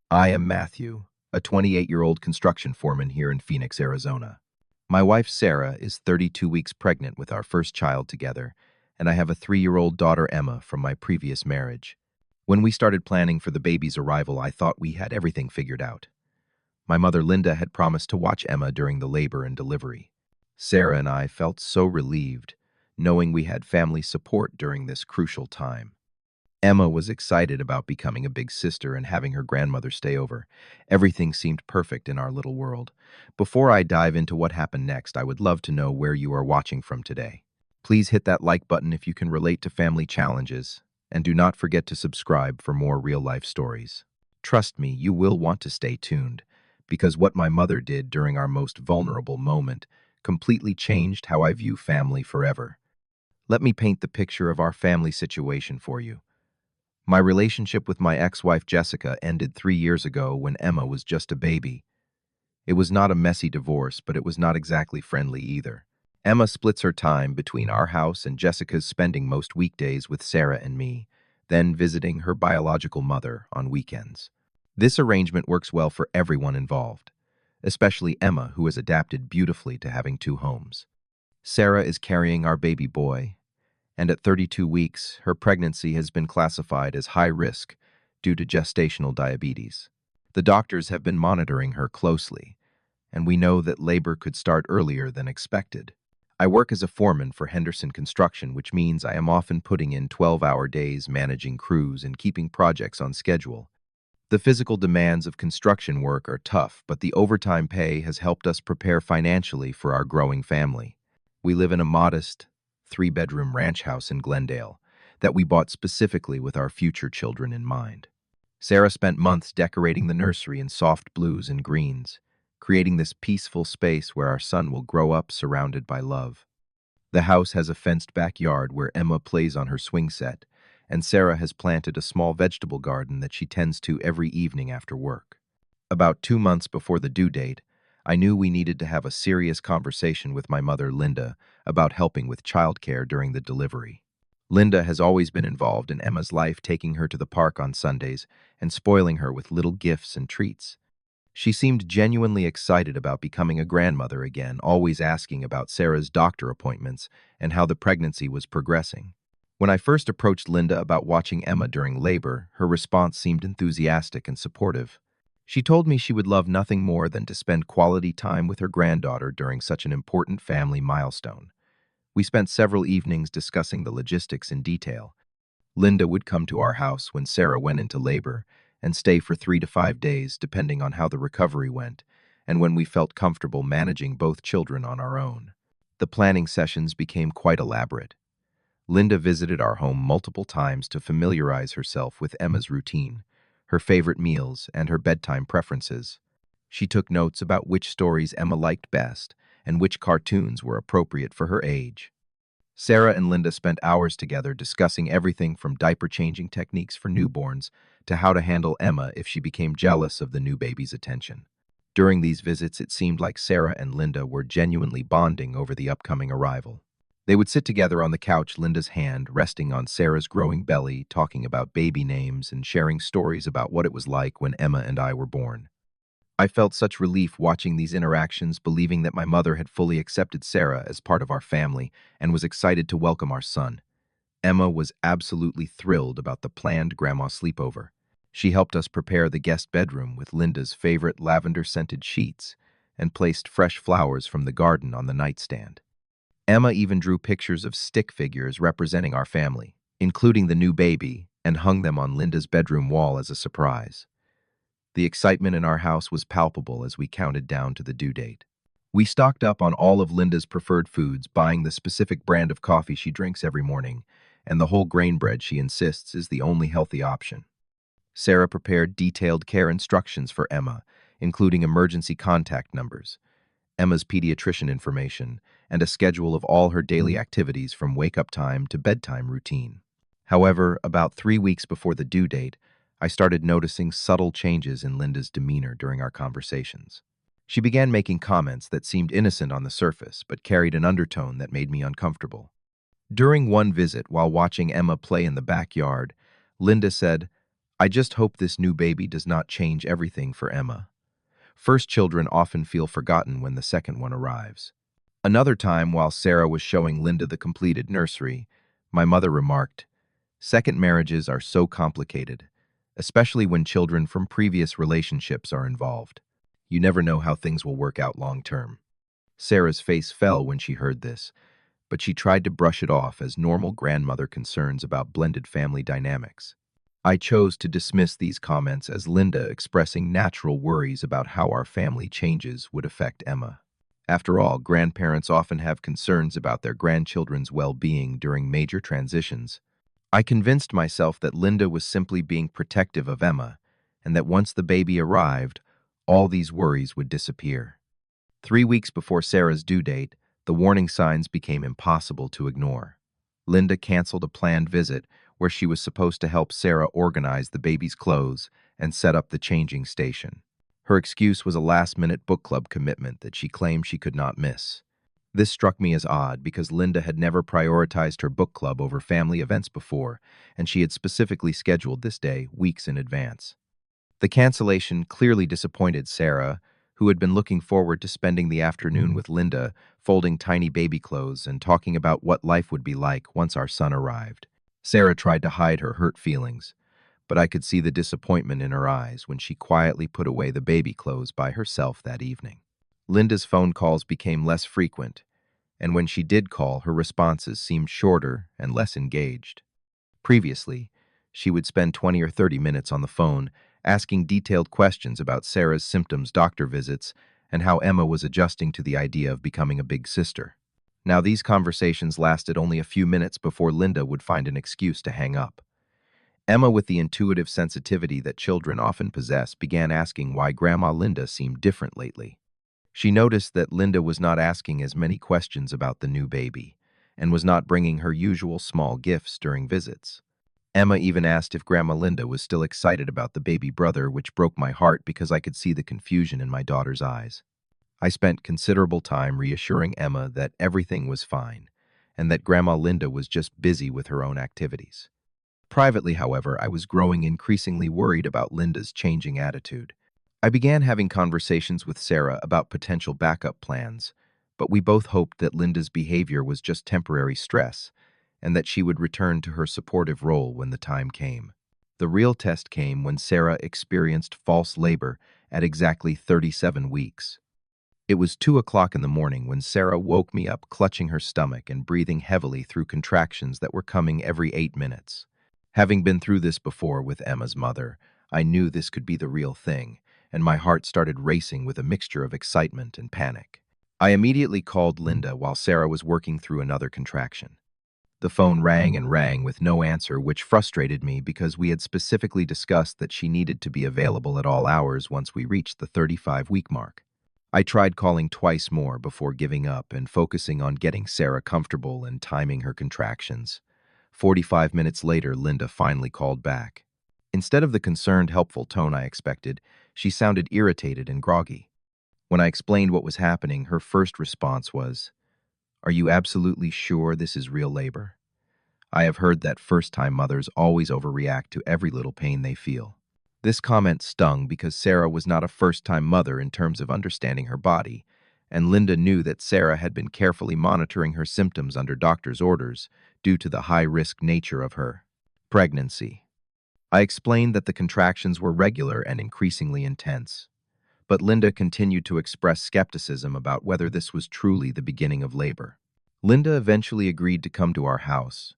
I am Mathew, a 28-year-old construction foreman here in Phoenix, Arizona. My wife, Sarah, is 32 weeks pregnant with our first child together, and I have a 3-year-old daughter, Emma, from my previous marriage. When we started planning for the baby's arrival, I thought we had everything figured out. My mother, Linda, had promised to watch Emma during the labor and delivery. Sarah and I felt so relieved, knowing we had family support during this crucial time. Emma was excited about becoming a big sister and having her grandmother stay over. Everything seemed perfect in our little world. Before I dive into what happened next, I would love to know where you are watching from today. Please hit that like button if you can relate to family challenges, and do not forget to subscribe for more real-life stories. Trust me, you will want to stay tuned, because what my mother did during our most vulnerable moment completely changed how I view family forever. Let me paint the picture of our family situation for you. My relationship with my ex-wife Jessica ended 3 years ago when Emma was just a baby. It was not a messy divorce, but it was not exactly friendly either. Emma splits her time between our house and Jessica's, spending most weekdays with Sarah and me, then visiting her biological mother on weekends. This arrangement works well for everyone involved, especially Emma, who has adapted beautifully to having two homes. Sarah is carrying our baby boy, and at 32 weeks, her pregnancy has been classified as high risk due to gestational diabetes. The doctors have been monitoring her closely, and we know that labor could start earlier than expected. I work as a foreman for Henderson Construction, which means I am often putting in 12-hour days managing crews and keeping projects on schedule. The physical demands of construction work are tough, but the overtime pay has helped us prepare financially for our growing family. We live in a modest, 3-bedroom ranch house in Glendale that we bought specifically with our future children in mind. Sarah spent months decorating the nursery in soft blues and greens, creating this peaceful space where our son will grow up surrounded by love. The house has a fenced backyard where Emma plays on her swing set, and Sarah has planted a small vegetable garden that she tends to every evening after work. About 2 months before the due date, I knew we needed to have a serious conversation with my mother, Linda, about helping with childcare during the delivery. Linda has always been involved in Emma's life, taking her to the park on Sundays and spoiling her with little gifts and treats. She seemed genuinely excited about becoming a grandmother again, always asking about Sarah's doctor appointments and how the pregnancy was progressing. When I first approached Linda about watching Emma during labor, her response seemed enthusiastic and supportive. She told me she would love nothing more than to spend quality time with her granddaughter during such an important family milestone. We spent several evenings discussing the logistics in detail. Linda would come to our house when Sarah went into labor and stay for 3 to 5 days, depending on how the recovery went, and when we felt comfortable managing both children on our own. The planning sessions became quite elaborate. Linda visited our home multiple times to familiarize herself with Emma's routine, her favorite meals, and her bedtime preferences. She took notes about which stories Emma liked best and which cartoons were appropriate for her age. Sarah and Linda spent hours together discussing everything from diaper changing techniques for newborns to how to handle Emma if she became jealous of the new baby's attention. During these visits, it seemed like Sarah and Linda were genuinely bonding over the upcoming arrival. They would sit together on the couch, Linda's hand resting on Sarah's growing belly, talking about baby names and sharing stories about what it was like when Emma and I were born. I felt such relief watching these interactions, believing that my mother had fully accepted Sarah as part of our family and was excited to welcome our son. Emma was absolutely thrilled about the planned grandma sleepover. She helped us prepare the guest bedroom with Linda's favorite lavender-scented sheets and placed fresh flowers from the garden on the nightstand. Emma even drew pictures of stick figures representing our family, including the new baby, and hung them on Linda's bedroom wall as a surprise. The excitement in our house was palpable as we counted down to the due date. We stocked up on all of Linda's preferred foods, buying the specific brand of coffee she drinks every morning, and the whole grain bread she insists is the only healthy option. Sarah prepared detailed care instructions for Emma, including emergency contact numbers, Emma's pediatrician information, and a schedule of all her daily activities from wake-up time to bedtime routine. However, about 3 weeks before the due date, I started noticing subtle changes in Linda's demeanor during our conversations. She began making comments that seemed innocent on the surface, but carried an undertone that made me uncomfortable. During one visit, while watching Emma play in the backyard, Linda said, I just hope this new baby does not change everything for Emma. First children often feel forgotten when the second one arrives. Another time, while Sarah was showing Linda the completed nursery, my mother remarked, "Second marriages are so complicated, especially when children from previous relationships are involved. You never know how things will work out long term." Sarah's face fell when she heard this, but she tried to brush it off as normal grandmother concerns about blended family dynamics. I chose to dismiss these comments as Linda expressing natural worries about how our family changes would affect Emma. After all, grandparents often have concerns about their grandchildren's well-being during major transitions. I convinced myself that Linda was simply being protective of Emma, and that once the baby arrived, all these worries would disappear. 3 weeks before Sarah's due date, the warning signs became impossible to ignore. Linda canceled a planned visit where she was supposed to help Sarah organize the baby's clothes and set up the changing station. Her excuse was a last-minute book club commitment that she claimed she could not miss. This struck me as odd because Linda had never prioritized her book club over family events before, and she had specifically scheduled this day weeks in advance. The cancellation clearly disappointed Sarah, who had been looking forward to spending the afternoon with Linda, folding tiny baby clothes and talking about what life would be like once our son arrived. Sarah tried to hide her hurt feelings, but I could see the disappointment in her eyes when she quietly put away the baby clothes by herself that evening. Linda's phone calls became less frequent, and when she did call, her responses seemed shorter and less engaged. Previously, she would spend 20 or 30 minutes on the phone, asking detailed questions about Sarah's symptoms, doctor visits, and how Emma was adjusting to the idea of becoming a big sister. Now, these conversations lasted only a few minutes before Linda would find an excuse to hang up. Emma, with the intuitive sensitivity that children often possess, began asking why Grandma Linda seemed different lately. She noticed that Linda was not asking as many questions about the new baby, and was not bringing her usual small gifts during visits. Emma even asked if Grandma Linda was still excited about the baby brother, which broke my heart because I could see the confusion in my daughter's eyes. I spent considerable time reassuring Emma that everything was fine, and that Grandma Linda was just busy with her own activities. Privately, however, I was growing increasingly worried about Linda's changing attitude. I began having conversations with Sarah about potential backup plans, but we both hoped that Linda's behavior was just temporary stress, and that she would return to her supportive role when the time came. The real test came when Sarah experienced false labor at exactly 37 weeks. It was 2 o'clock in the morning when Sarah woke me up clutching her stomach and breathing heavily through contractions that were coming every 8 minutes. Having been through this before with Emma's mother, I knew this could be the real thing, and my heart started racing with a mixture of excitement and panic. I immediately called Linda while Sarah was working through another contraction. The phone rang and rang with no answer, which frustrated me because we had specifically discussed that she needed to be available at all hours once we reached the 35-week mark. I tried calling twice more before giving up and focusing on getting Sarah comfortable and timing her contractions. 45 minutes later, Linda finally called back. Instead of the concerned, helpful tone I expected, she sounded irritated and groggy. When I explained what was happening, her first response was, "Are you absolutely sure this is real labor? I have heard that first-time mothers always overreact to every little pain they feel." This comment stung because Sarah was not a first-time mother in terms of understanding her body, and Linda knew that Sarah had been carefully monitoring her symptoms under doctor's orders due to the high-risk nature of her pregnancy. I explained that the contractions were regular and increasingly intense, but Linda continued to express skepticism about whether this was truly the beginning of labor. Linda eventually agreed to come to our house,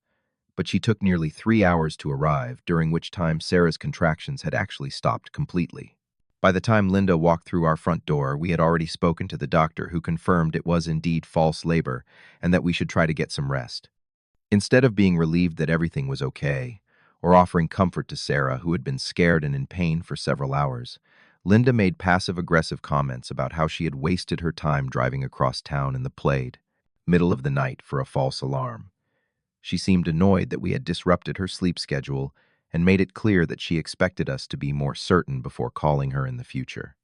but she took nearly 3 hours to arrive, during which time Sarah's contractions had actually stopped completely. By the time Linda walked through our front door, we had already spoken to the doctor, who confirmed it was indeed false labor and that we should try to get some rest. Instead of being relieved that everything was okay, or offering comfort to Sarah, who had been scared and in pain for several hours, Linda made passive-aggressive comments about how she had wasted her time driving across town in the middle of the night for a false alarm. She seemed annoyed that we had disrupted her sleep schedule and made it clear that she expected us to be more certain before calling her in the future.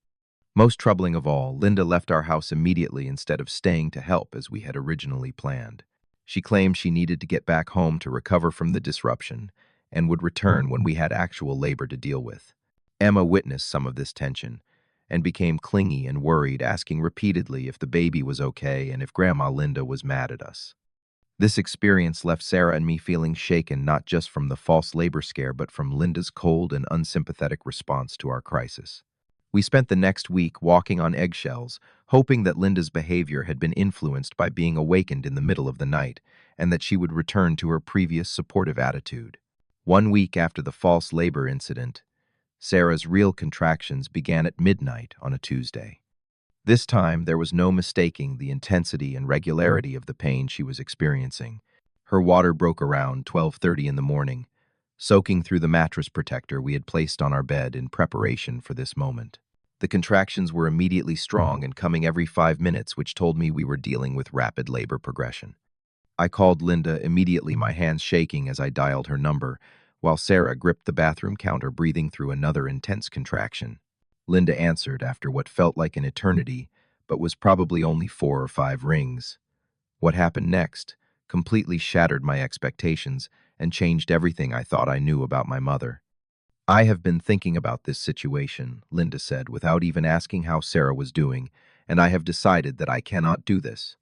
Most troubling of all, Linda left our house immediately instead of staying to help as we had originally planned. She claimed she needed to get back home to recover from the disruption, and would return when we had actual labor to deal with. Emma witnessed some of this tension and became clingy and worried, asking repeatedly if the baby was okay and if Grandma Linda was mad at us. This experience left Sarah and me feeling shaken not just from the false labor scare but from Linda's cold and unsympathetic response to our crisis. We spent the next week walking on eggshells, hoping that Linda's behavior had been influenced by being awakened in the middle of the night and that she would return to her previous supportive attitude. 1 week after the false labor incident, Sarah's real contractions began at midnight on a Tuesday. This time, there was no mistaking the intensity and regularity of the pain she was experiencing. Her water broke around 12:30 in the morning, soaking through the mattress protector we had placed on our bed in preparation for this moment. The contractions were immediately strong and coming every 5 minutes, which told me we were dealing with rapid labor progression. I called Linda immediately, my hands shaking as I dialed her number, while Sarah gripped the bathroom counter, breathing through another intense contraction. Linda answered after what felt like an eternity, but was probably only 4 or 5 rings. What happened next completely shattered my expectations and changed everything I thought I knew about my mother. "I have been thinking about this situation," Linda said, without even asking how Sarah was doing, "and I have decided that I cannot do this.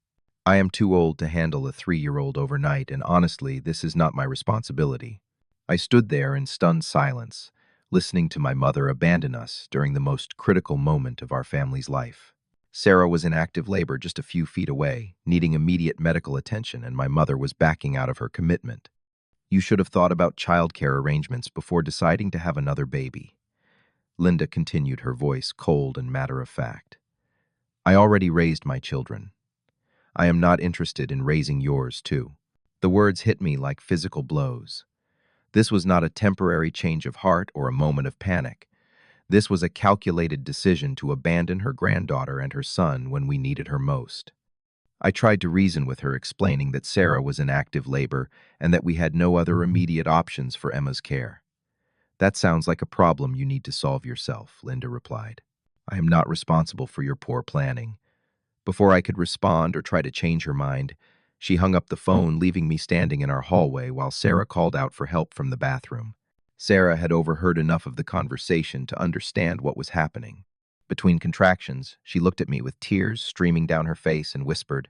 I am too old to handle a 3-year-old overnight, and honestly, this is not my responsibility." I stood there in stunned silence, listening to my mother abandon us during the most critical moment of our family's life. Sarah was in active labor just a few feet away, needing immediate medical attention, and my mother was backing out of her commitment. "You should have thought about childcare arrangements before deciding to have another baby." Linda continued, her voice cold and matter-of-fact. "I already raised my children. I am not interested in raising yours, too." The words hit me like physical blows. This was not a temporary change of heart or a moment of panic. This was a calculated decision to abandon her granddaughter and her son when we needed her most. I tried to reason with her, explaining that Sarah was in active labor and that we had no other immediate options for Emma's care. "That sounds like a problem you need to solve yourself," Linda replied. "I am not responsible for your poor planning." Before I could respond or try to change her mind, she hung up the phone, leaving me standing in our hallway while Sarah called out for help from the bathroom. Sarah had overheard enough of the conversation to understand what was happening. Between contractions, she looked at me with tears streaming down her face and whispered,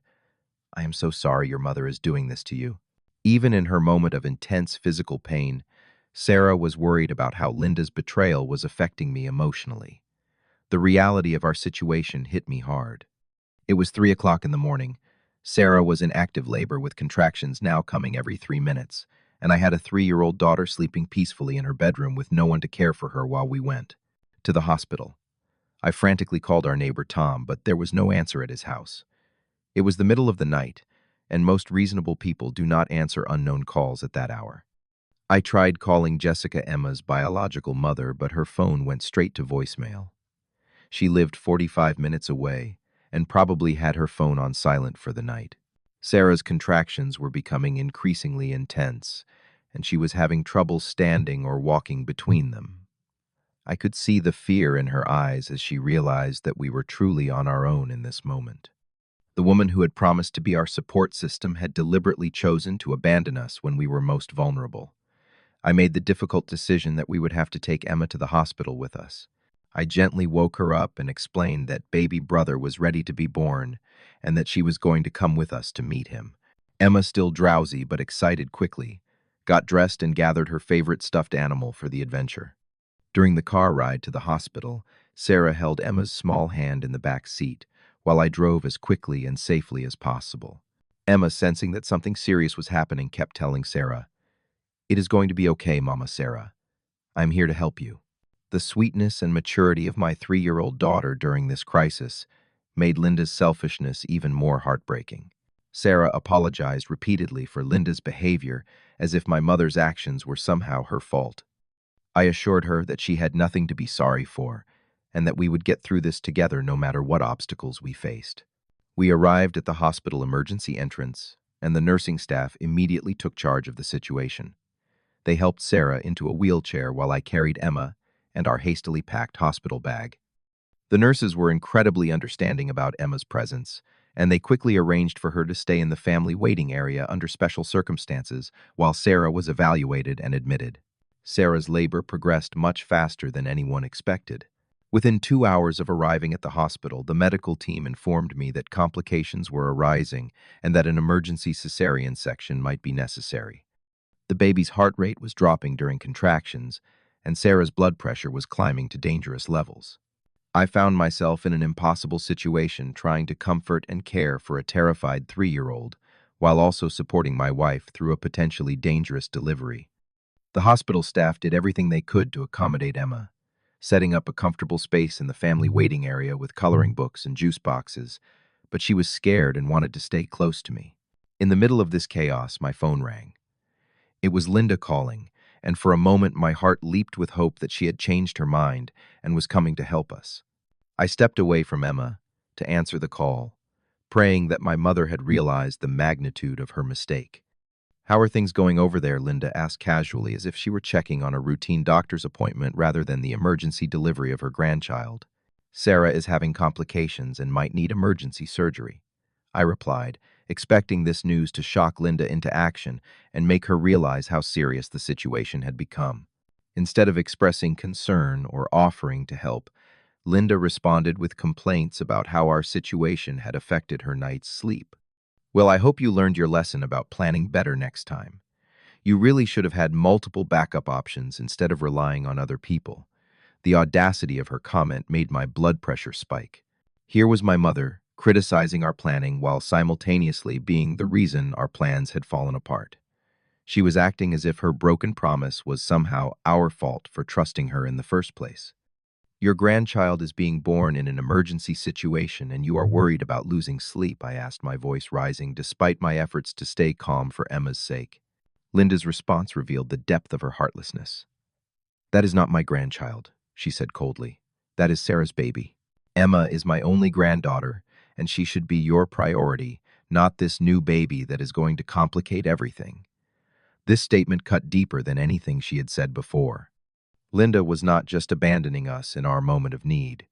"I am so sorry your mother is doing this to you." Even in her moment of intense physical pain, Sarah was worried about how Linda's betrayal was affecting me emotionally. The reality of our situation hit me hard. It was 3 o'clock in the morning. Sarah was in active labor with contractions now coming every 3 minutes, and I had a 3-year-old daughter sleeping peacefully in her bedroom with no one to care for her while we went to the hospital. I frantically called our neighbor Tom, but there was no answer at his house. It was the middle of the night, and most reasonable people do not answer unknown calls at that hour. I tried calling Jessica, Emma's biological mother, but her phone went straight to voicemail. She lived 45 minutes away and probably had her phone on silent for the night. Sarah's contractions were becoming increasingly intense, and she was having trouble standing or walking between them. I could see the fear in her eyes as she realized that we were truly on our own in this moment. The woman who had promised to be our support system had deliberately chosen to abandon us when we were most vulnerable. I made the difficult decision that we would have to take Emma to the hospital with us. I gently woke her up and explained that baby brother was ready to be born and that she was going to come with us to meet him. Emma, still drowsy but excited, quickly got dressed and gathered her favorite stuffed animal for the adventure. During the car ride to the hospital, Sarah held Emma's small hand in the back seat while I drove as quickly and safely as possible. Emma, sensing that something serious was happening, kept telling Sarah, "It is going to be okay, Mama Sarah. I'm here to help you." The sweetness and maturity of my 3-year-old daughter during this crisis made Linda's selfishness even more heartbreaking. Sarah apologized repeatedly for Linda's behavior as if my mother's actions were somehow her fault. I assured her that she had nothing to be sorry for and that we would get through this together no matter what obstacles we faced. We arrived at the hospital emergency entrance, and the nursing staff immediately took charge of the situation. They helped Sarah into a wheelchair while I carried Emma and our hastily packed hospital bag. The nurses were incredibly understanding about Emma's presence, and they quickly arranged for her to stay in the family waiting area under special circumstances while Sarah was evaluated and admitted. Sarah's labor progressed much faster than anyone expected. Within 2 hours of arriving at the hospital, the medical team informed me that complications were arising and that an emergency cesarean section might be necessary. The baby's heart rate was dropping during contractions, and Sarah's blood pressure was climbing to dangerous levels. I found myself in an impossible situation trying to comfort and care for a terrified 3-year-old, while also supporting my wife through a potentially dangerous delivery. The hospital staff did everything they could to accommodate Emma, setting up a comfortable space in the family waiting area with coloring books and juice boxes, but she was scared and wanted to stay close to me. In the middle of this chaos, my phone rang. It was Linda calling, and for a moment my heart leaped with hope that she had changed her mind and was coming to help us. I stepped away from Emma to answer the call, praying that my mother had realized the magnitude of her mistake. "How are things going over there?" Linda asked casually, as if she were checking on a routine doctor's appointment rather than the emergency delivery of her grandchild. "Sarah is having complications and might need emergency surgery," I replied, expecting this news to shock Linda into action and make her realize how serious the situation had become. Instead of expressing concern or offering to help, Linda responded with complaints about how our situation had affected her night's sleep. "Well, I hope you learned your lesson about planning better next time. You really should have had multiple backup options instead of relying on other people." The audacity of her comment made my blood pressure spike. Here was my mother, criticizing our planning while simultaneously being the reason our plans had fallen apart. She was acting as if her broken promise was somehow our fault for trusting her in the first place. "Your grandchild is being born in an emergency situation and you are worried about losing sleep," I asked, my voice rising despite my efforts to stay calm for Emma's sake. Linda's response revealed the depth of her heartlessness. "That is not my grandchild," she said coldly. "That is Sarah's baby. Emma is my only granddaughter, and she should be your priority, not this new baby that is going to complicate everything." This statement cut deeper than anything she had said before. Linda was not just abandoning us in our moment of need.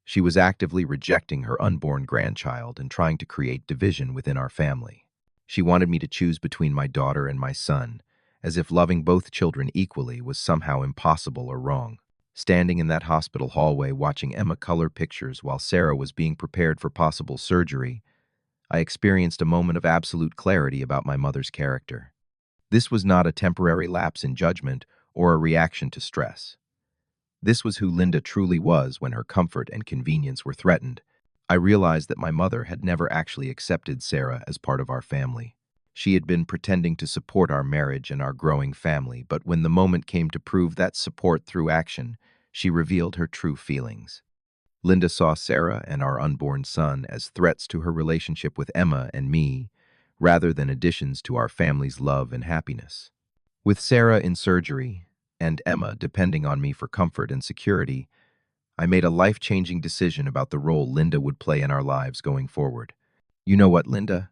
She was actively rejecting her unborn grandchild and trying to create division within our family. She wanted me to choose between my daughter and my son, as if loving both children equally was somehow impossible or wrong. Standing in that hospital hallway watching Emma color pictures while Sarah was being prepared for possible surgery, I experienced a moment of absolute clarity about my mother's character. This was not a temporary lapse in judgment or a reaction to stress. This was who Linda truly was when her comfort and convenience were threatened. I realized that my mother had never actually accepted Sarah as part of our family. She had been pretending to support our marriage and our growing family, but when the moment came to prove that support through action, she revealed her true feelings. Linda saw Sarah and our unborn son as threats to her relationship with Emma and me, rather than additions to our family's love and happiness. With Sarah in surgery, and Emma depending on me for comfort and security, I made a life-changing decision about the role Linda would play in our lives going forward. "You know what, Linda?"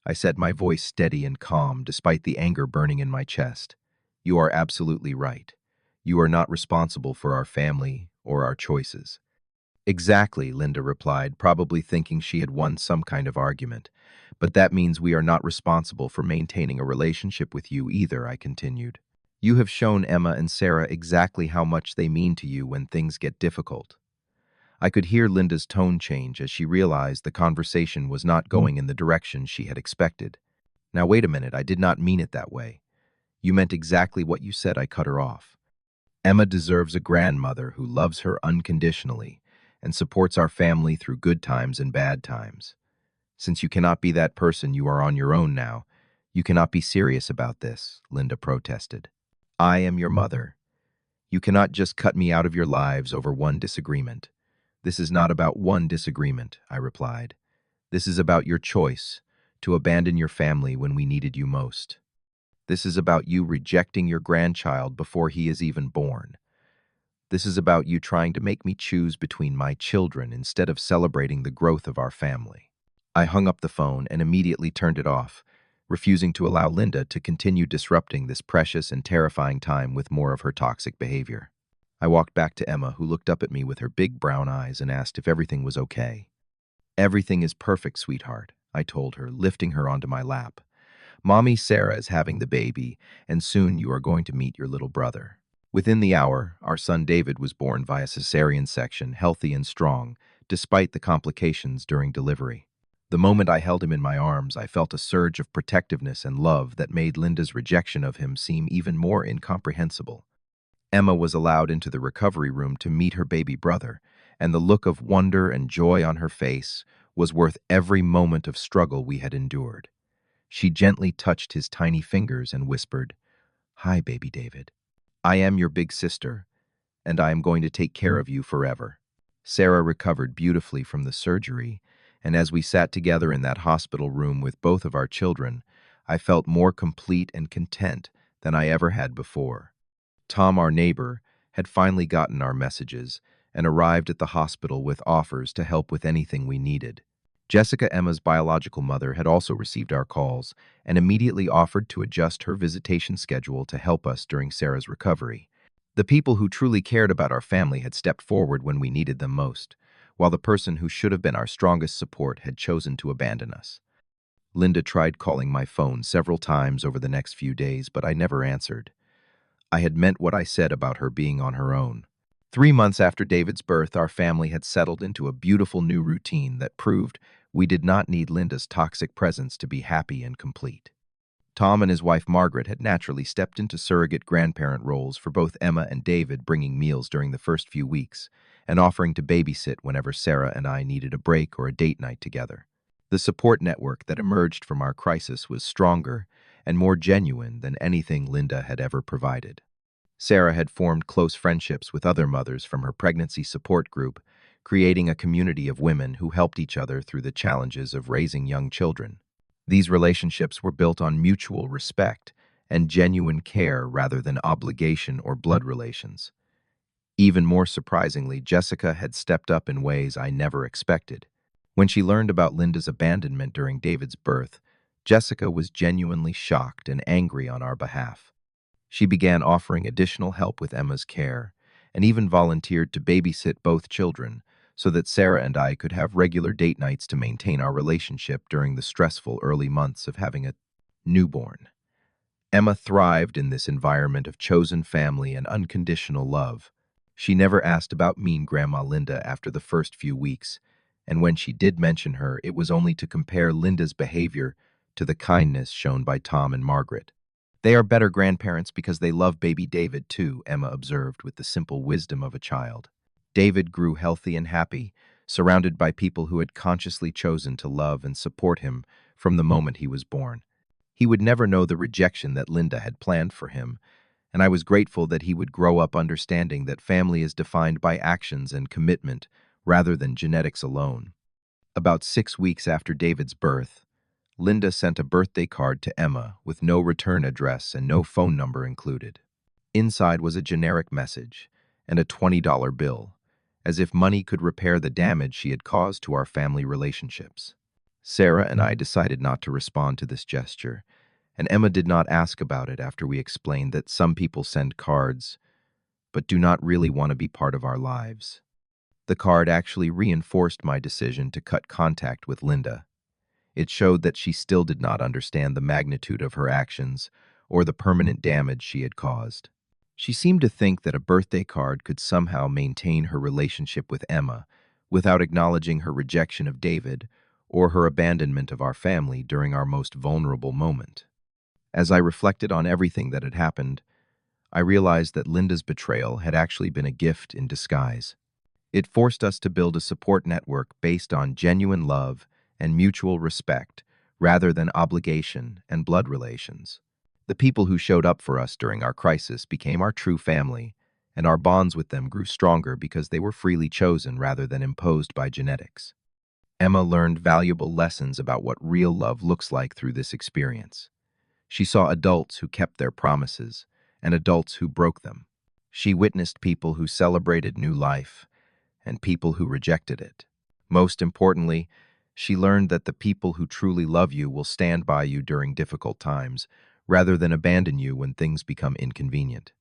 I said, my voice steady and calm despite the anger burning in my chest. "You are absolutely right. You are not responsible for our family or our choices." "Exactly," Linda replied, probably thinking she had won some kind of argument. "But that means we are not responsible for maintaining a relationship with you either," I continued. "You have shown Emma and Sarah exactly how much they mean to you when things get difficult." I could hear Linda's tone change as she realized the conversation was not going in the direction she had expected. "Now wait a minute, I did not mean it that way. You meant exactly what you said," I cut her off. "Emma deserves a grandmother who loves her unconditionally and supports our family through good times and bad times. Since you cannot be that person, you are on your own now. You cannot be serious about this," Linda protested. "I am your mother. You cannot just cut me out of your lives over one disagreement." "This is not about one disagreement," I replied. "This is about your choice to abandon your family when we needed you most. This is about you rejecting your grandchild before he is even born. This is about you trying to make me choose between my children instead of celebrating the growth of our family." I hung up the phone and immediately turned it off, refusing to allow Linda to continue disrupting this precious and terrifying time with more of her toxic behavior. I walked back to Emma, who looked up at me with her big brown eyes and asked if everything was okay. "Everything is perfect, sweetheart," I told her, lifting her onto my lap. "Mommy Sarah is having the baby, and soon you are going to meet your little brother." Within the hour, our son David was born via cesarean section, healthy and strong, despite the complications during delivery. The moment I held him in my arms, I felt a surge of protectiveness and love that made Linda's rejection of him seem even more incomprehensible. Emma was allowed into the recovery room to meet her baby brother, and the look of wonder and joy on her face was worth every moment of struggle we had endured. She gently touched his tiny fingers and whispered, "Hi, baby David. I am your big sister, and I am going to take care of you forever." Sarah recovered beautifully from the surgery, and as we sat together in that hospital room with both of our children, I felt more complete and content than I ever had before. Tom, our neighbor, had finally gotten our messages and arrived at the hospital with offers to help with anything we needed. Jessica, Emma's biological mother, had also received our calls and immediately offered to adjust her visitation schedule to help us during Sarah's recovery. The people who truly cared about our family had stepped forward when we needed them most, while the person who should have been our strongest support had chosen to abandon us. Linda tried calling my phone several times over the next few days, but I never answered. I had meant what I said about her being on her own. 3 months after David's birth, our family had settled into a beautiful new routine that proved we did not need Linda's toxic presence to be happy and complete. Tom and his wife Margaret had naturally stepped into surrogate grandparent roles for both Emma and David, bringing meals during the first few weeks and offering to babysit whenever Sarah and I needed a break or a date night together. The support network that emerged from our crisis was stronger and more genuine than anything Linda had ever provided. Sarah had formed close friendships with other mothers from her pregnancy support group, creating a community of women who helped each other through the challenges of raising young children. These relationships were built on mutual respect and genuine care rather than obligation or blood relations. Even more surprisingly, Jessica had stepped up in ways I never expected. When she learned about Linda's abandonment during David's birth, Jessica was genuinely shocked and angry on our behalf. She began offering additional help with Emma's care and even volunteered to babysit both children so that Sarah and I could have regular date nights to maintain our relationship during the stressful early months of having a newborn. Emma thrived in this environment of chosen family and unconditional love. She never asked about mean Grandma Linda after the first few weeks, and when she did mention her, it was only to compare Linda's behavior to the kindness shown by Tom and Margaret. "They are better grandparents because they love baby David too," Emma observed with the simple wisdom of a child. David grew healthy and happy, surrounded by people who had consciously chosen to love and support him from the moment he was born. He would never know the rejection that Linda had planned for him, and I was grateful that he would grow up understanding that family is defined by actions and commitment rather than genetics alone. About 6 weeks after David's birth, Linda sent a birthday card to Emma with no return address and no phone number included. Inside was a generic message and a $20 bill, as if money could repair the damage she had caused to our family relationships. Sarah and I decided not to respond to this gesture, and Emma did not ask about it after we explained that some people send cards but do not really want to be part of our lives. The card actually reinforced my decision to cut contact with Linda. It showed that she still did not understand the magnitude of her actions or the permanent damage she had caused. She seemed to think that a birthday card could somehow maintain her relationship with Emma without acknowledging her rejection of David or her abandonment of our family during our most vulnerable moment. As I reflected on everything that had happened, I realized that Linda's betrayal had actually been a gift in disguise. It forced us to build a support network based on genuine love and mutual respect rather than obligation and blood relations. The people who showed up for us during our crisis became our true family, and our bonds with them grew stronger because they were freely chosen rather than imposed by genetics. Emma learned valuable lessons about what real love looks like through this experience. She saw adults who kept their promises and adults who broke them. She witnessed people who celebrated new life and people who rejected it. Most importantly, she learned that the people who truly love you will stand by you during difficult times, rather than abandon you when things become inconvenient.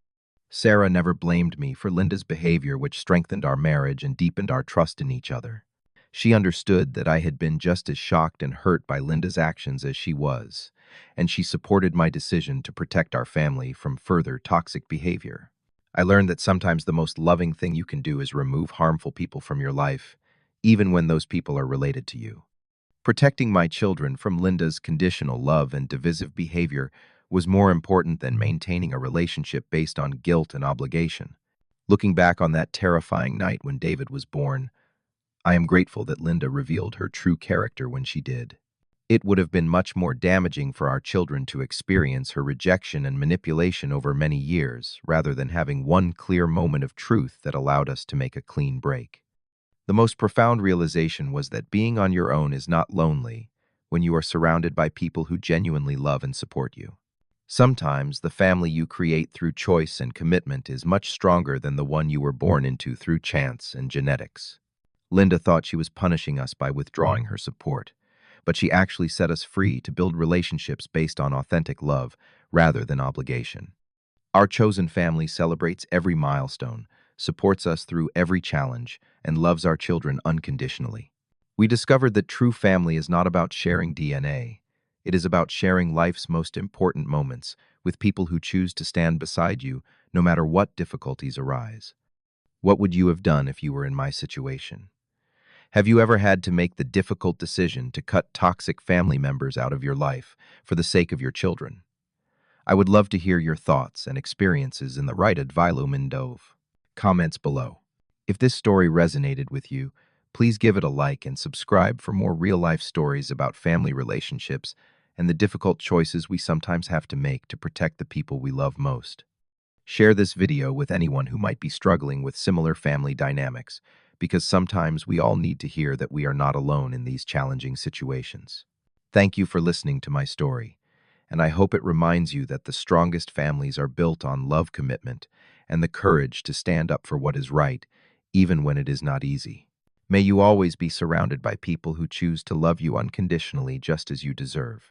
Sarah never blamed me for Linda's behavior, which strengthened our marriage and deepened our trust in each other. She understood that I had been just as shocked and hurt by Linda's actions as she was, and she supported my decision to protect our family from further toxic behavior. I learned that sometimes the most loving thing you can do is remove harmful people from your life, even when those people are related to you. Protecting my children from Linda's conditional love and divisive behavior was more important than maintaining a relationship based on guilt and obligation. Looking back on that terrifying night when David was born, I am grateful that Linda revealed her true character when she did. It would have been much more damaging for our children to experience her rejection and manipulation over many years, rather than having one clear moment of truth that allowed us to make a clean break. The most profound realization was that being on your own is not lonely when you are surrounded by people who genuinely love and support you. Sometimes the family you create through choice and commitment is much stronger than the one you were born into through chance and genetics. Linda thought she was punishing us by withdrawing her support, but she actually set us free to build relationships based on authentic love rather than obligation. Our chosen family celebrates every milestone, supports us through every challenge, and loves our children unconditionally. We discovered that true family is not about sharing DNA. It is about sharing life's most important moments with people who choose to stand beside you no matter what difficulties arise. What would you have done if you were in my situation? Have you ever had to make the difficult decision to cut toxic family members out of your life for the sake of your children? I would love to hear your thoughts and experiences in the right Advilumindove. Comments below. If this story resonated with you, please give it a like and subscribe for more real-life stories about family relationships and the difficult choices we sometimes have to make to protect the people we love most. Share this video with anyone who might be struggling with similar family dynamics, because sometimes we all need to hear that we are not alone in these challenging situations. Thank you for listening to my story, and I hope it reminds you that the strongest families are built on love, commitment, and the courage to stand up for what is right, even when it is not easy. May you always be surrounded by people who choose to love you unconditionally just as you deserve.